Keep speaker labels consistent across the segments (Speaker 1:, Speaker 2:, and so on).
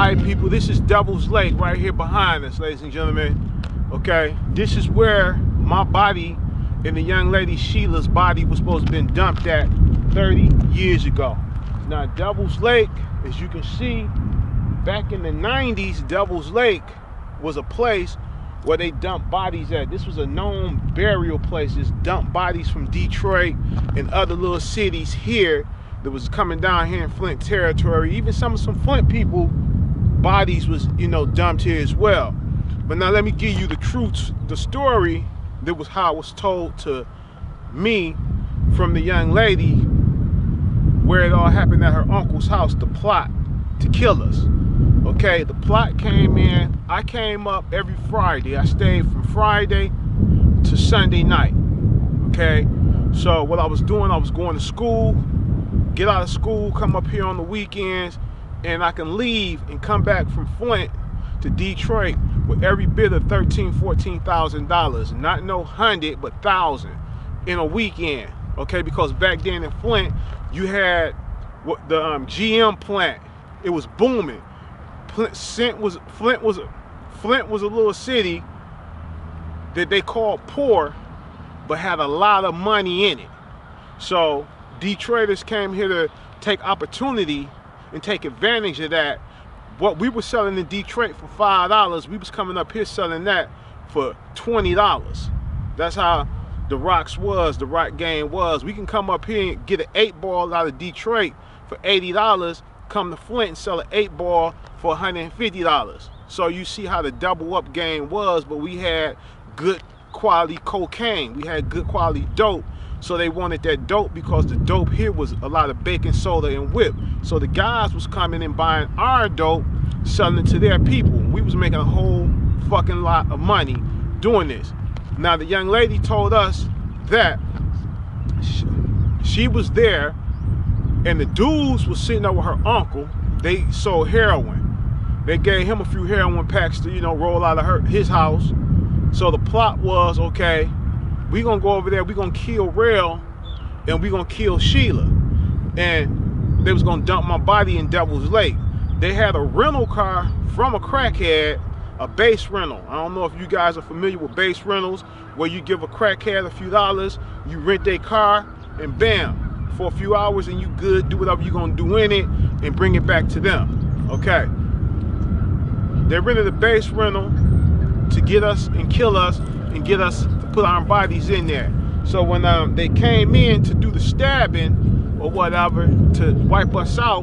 Speaker 1: Alright people, this is Devil's Lake right here behind us, ladies and gentlemen. Okay, this is where my body and the young lady Sheila's body was supposed to have been dumped at 30 years ago. Now Devil's Lake, as you can see, back in the 90s, Devil's Lake was a place where they dumped bodies at. This was a known burial place. It's dumped bodies from Detroit and other little cities here that was coming down here in Flint territory. Even some Flint people bodies was, dumped here as well. But now let me give you the truth, the story that was how it was told to me from the young lady, where it all happened at her uncle's house, the plot to kill us. Okay, the plot came in. I came up every Friday. I stayed from Friday to Sunday night. Okay, so what I was doing, I was going to school, get out of school, come up here on the weekends, and I can leave and come back from Flint to Detroit with every bit of $13,000-$14,000, not no hundred, but thousand in a weekend. Okay, because back then in Flint, you had what the GM plant. It was booming. Flint was a little city that they called poor, but had a lot of money in it. So Detroiters came here to take opportunity and take advantage of that. What we were selling in Detroit for $5, we was coming up here selling that for $20. That's how the rocks was, the rock game was. We can come up here and get an 8-ball out of Detroit for $80, come to Flint and sell an 8-ball for $150. So you see how the double up game was, but we had good quality cocaine. We had good quality dope. So they wanted that dope because the dope here was a lot of baking soda and whip. So the guys was coming and buying our dope, selling it to their people. We was making a whole fucking lot of money doing this. Now the young lady told us that she was there and the dudes was sitting up with her uncle. They sold heroin. They gave him a few heroin packs to, roll out of his house. So the plot was, okay, we gonna go over there, we gonna kill Rail, and we gonna kill Sheila. And they was gonna dump my body in Devil's Lake. They had a rental car from a crackhead, a base rental. I don't know if you guys are familiar with base rentals, where you give a crackhead a few dollars, you rent their car, and bam, for a few hours and you good, do whatever you gonna do in it, and bring it back to them, okay? They rented a base rental to get us and kill us and get us to put our bodies in there. So when they came in to do the stabbing or whatever to wipe us out,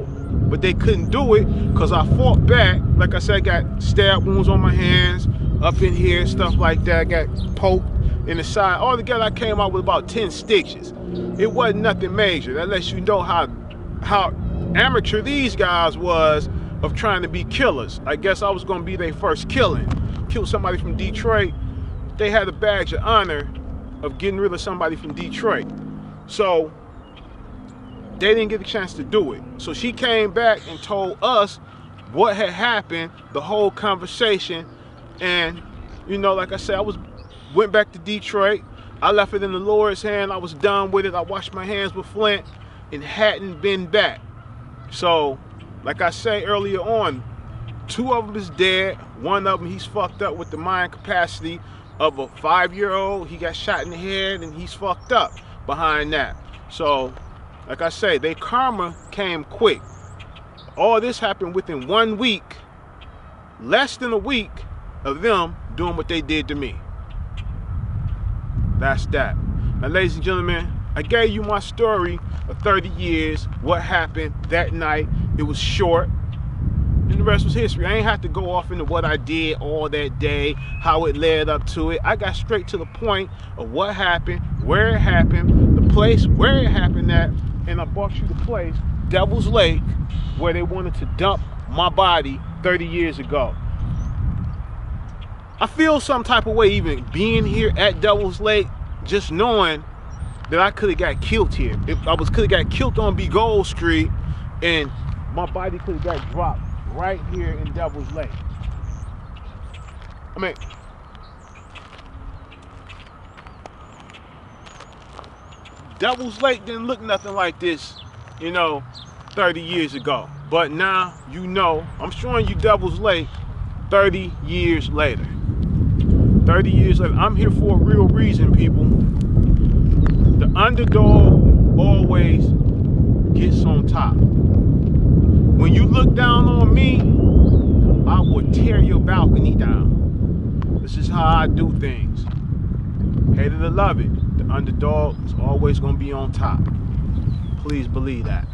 Speaker 1: but they couldn't do it because I fought back. Like I said, I got stab wounds on my hands, up in here, stuff like that. I got poked in the side. Altogether, I came out with about 10 stitches. It wasn't nothing major. That lets you know how amateur these guys was of trying to be killers. I guess I was gonna be their first killing. Kill somebody from Detroit. They had a badge of honor of getting rid of somebody from Detroit. So they didn't get a chance to do it. So she came back and told us what had happened, the whole conversation. And like I said, went back to Detroit. I left it in the Lord's hand. I was done with it. I washed my hands with Flint and hadn't been back. So like I say earlier on, 2 of them is dead. 1 of them, he's fucked up with the mind capacity of a 5-year-old. He got shot in the head and he's fucked up behind that. So like I say, their karma came quick. All this happened within 1 week, less than a week of them doing what they did to me. That's that. Now, ladies and gentlemen, I gave you my story of 30 years, what happened that night. It was short, and the rest was history. I ain't have to go off into what I did all that day, how it led up to it. I got straight to the point of what happened, where it happened, the place where it happened at, and I brought you the place, Devil's Lake, where they wanted to dump my body 30 years ago. I feel some type of way even being here at Devil's Lake, just knowing that I could have got killed here. If I could have got killed on B Gold Street, and my body could have got dropped right here in Devil's Lake. I mean, Devil's Lake didn't look nothing like this, 30 years ago. But now you know, I'm showing you Devil's Lake 30 years later. 30 years later, I'm here for a real reason, people. The underdog always gets on top. When you look down on me, I will tear your balcony down. This is how I do things. Hate it or love it, the underdog is always going to be on top. Please believe that.